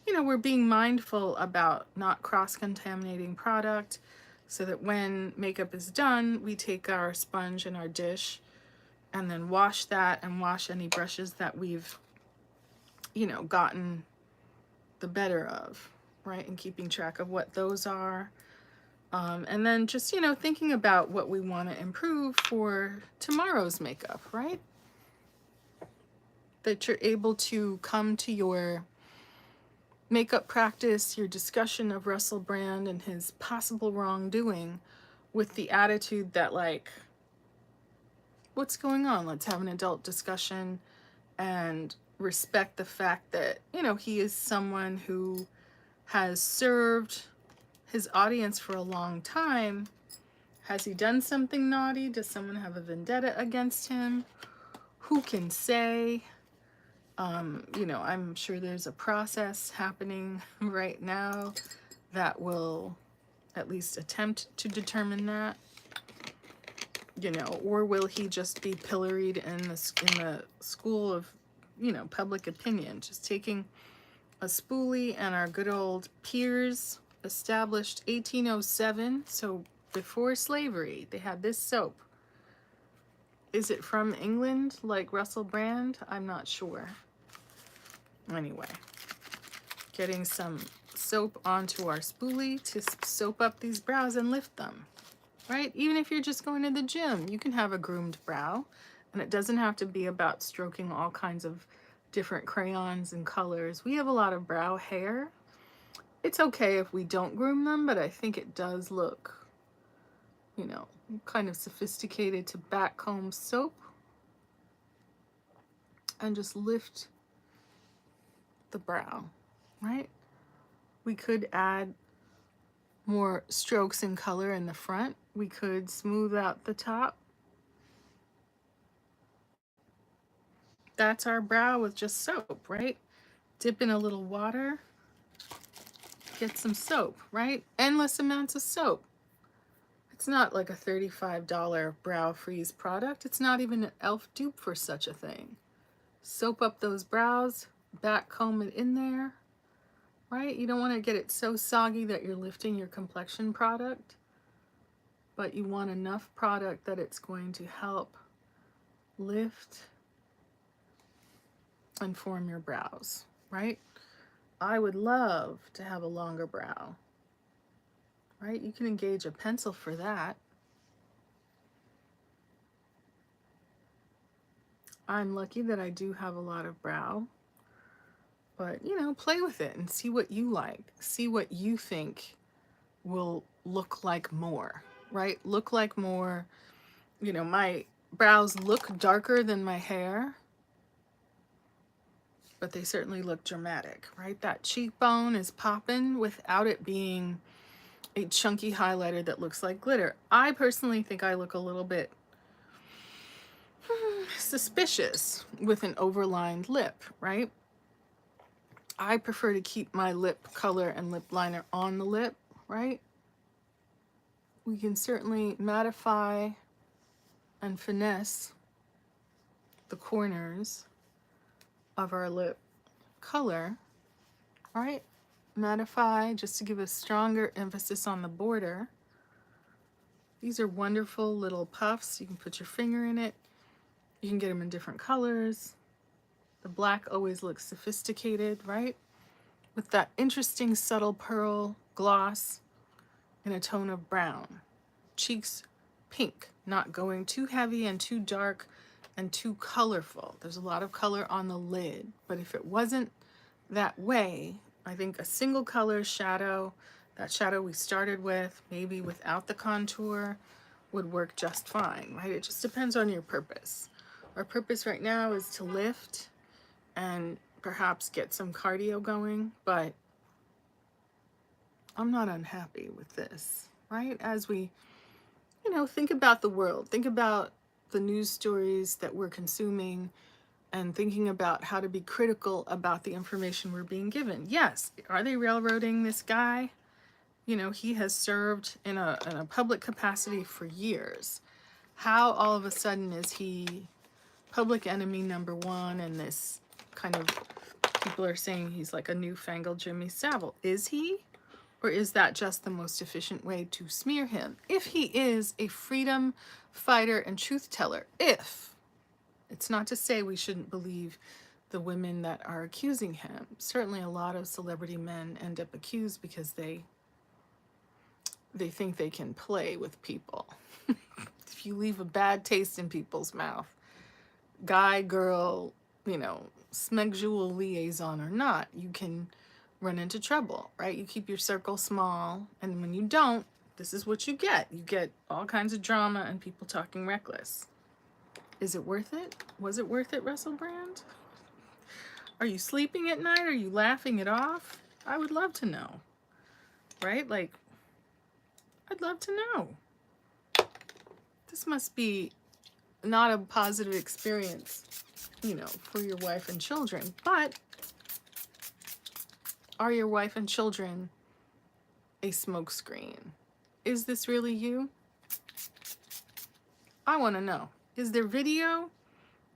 we're being mindful about not cross-contaminating product, so that when makeup is done, we take our sponge and our dish and then wash that and wash any brushes that we've, gotten the better of, right? And keeping track of what those are. And then just, thinking about what we want to improve for tomorrow's makeup, right? That you're able to come to your makeup practice, your discussion of Russell Brand and his possible wrongdoing with the attitude that, like, what's going on? Let's have an adult discussion and respect the fact that, he is someone who has served his audience for a long time. Has he done something naughty? Does someone have a vendetta against him? Who can say? I'm sure there's a process happening right now that will at least attempt to determine that. Or will he just be pilloried in the school of, public opinion, just taking a spoolie and our good old peers, established 1807, so before slavery, they had this soap. Is it from England, like Russell Brand? I'm not sure. Anyway, getting some soap onto our spoolie to soap up these brows and lift them, right? Even if you're just going to the gym, you can have a groomed brow, and it doesn't have to be about stroking all kinds of different crayons and colors. We have a lot of brow hair. It's okay if we don't groom them, but I think it does look, kind of sophisticated to backcomb soap and just lift the brow, right? We could add more strokes and color in the front. We could smooth out the top. That's our brow with just soap, right? Dip in a little water. Get some soap, right? Endless amounts of soap. It's not like a $35 brow freeze product. It's not even an e.l.f. dupe for such a thing. Soap up those brows, back comb it in there, right? You don't want to get it so soggy that you're lifting your complexion product, but you want enough product that it's going to help lift and form your brows, right? I would love to have a longer brow, right? You can engage a pencil for that. I'm lucky that I do have a lot of brow, but you know, play with it and see what you like. See what you think will look like more, right? Look like more. You know, my brows look darker than my hair, but they certainly look dramatic, right? That cheekbone is popping without it being a chunky highlighter that looks like glitter. I personally think I look a little bit suspicious with an overlined lip, right? I prefer to keep my lip color and lip liner on the lip, right? We can certainly mattify and finesse the corners of our lip color, right? Mattify just to give a stronger emphasis on the border. These are wonderful little puffs. You can put your finger in it. You can get them in different colors. The black always looks sophisticated, right? With that interesting subtle pearl gloss in a tone of brown. Cheeks pink, not going too heavy and too dark and too colorful. There's a lot of color on the lid, but if it wasn't that way, I think a single color shadow, that shadow we started with, maybe without the contour, would work just fine, right? It just depends on your purpose. Our purpose right now is to lift and perhaps get some cardio going, but I'm not unhappy with this, right? As we, you know, think about the world, think about the news stories that we're consuming, and thinking about how to be critical about the information we're being given. Yes, are they railroading this guy? You know, he has served in a public capacity for years. How all of a sudden is he public enemy number one, and this kind of, people are saying he's like a newfangled Jimmy Savile. Is he? Or is that just the most efficient way to smear him? If he is a freedom fighter and truth teller, it's not to say we shouldn't believe the women that are accusing him. Certainly a lot of celebrity men end up accused because they think they can play with people. If you leave a bad taste in people's mouth, guy, girl, you know, smegdual liaison or not, you can run into trouble, right? You keep your circle small, and when you don't, this is what you get. You get all kinds of drama and people talking reckless. Is it worth it? Was it worth it, Russell Brand? Are you sleeping at night? Are you laughing it off? I would love to know, right? Like, I'd love to know. This must be not a positive experience, you know, for your wife and children, but are your wife and children a smokescreen? Is this really you? I want to know. Is there video?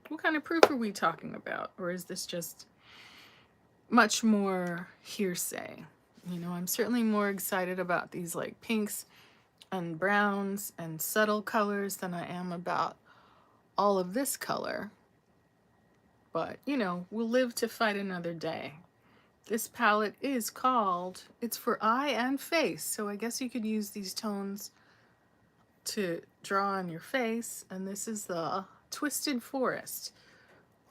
What kind of proof are we talking about? Or is this just much more hearsay? You know, I'm certainly more excited about these like pinks and browns and subtle colors than I am about all of this color. But, you know, we'll live to fight another day. This palette is called, it's for eye and face, so I guess you could use these tones to draw on your face, and this is the Twisted Forest.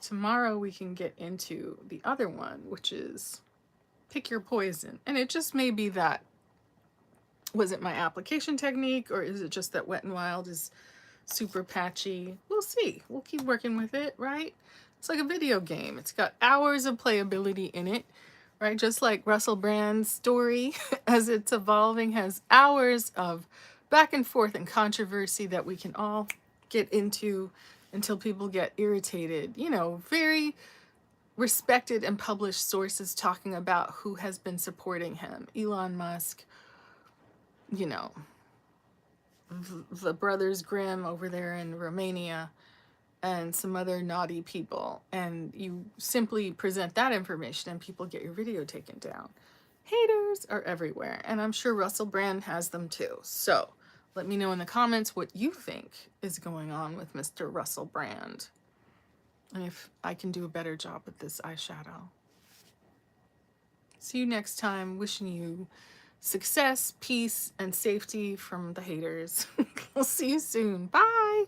Tomorrow we can get into the other one, which is Pick Your Poison, and it just may be that, was it my application technique, or is it just that Wet n Wild is super patchy? We'll see. We'll keep working with it, right? It's like a video game. It's got hours of playability in it, right? Just like Russell Brand's story, as it's evolving, has hours of back and forth and controversy that we can all get into until people get irritated. You know, very respected and published sources talking about who has been supporting him. Elon Musk, you know, the brothers Grimm over there in Romania, and some other naughty people. And you simply present that information and people get your video taken down. Haters are everywhere, and I'm sure Russell Brand has them too. So let me know in the comments what you think is going on with Mr. Russell Brand, and if I can do a better job with this eyeshadow. See you next time. Wishing you success, peace, and safety from the haters. I'll see you soon. Bye.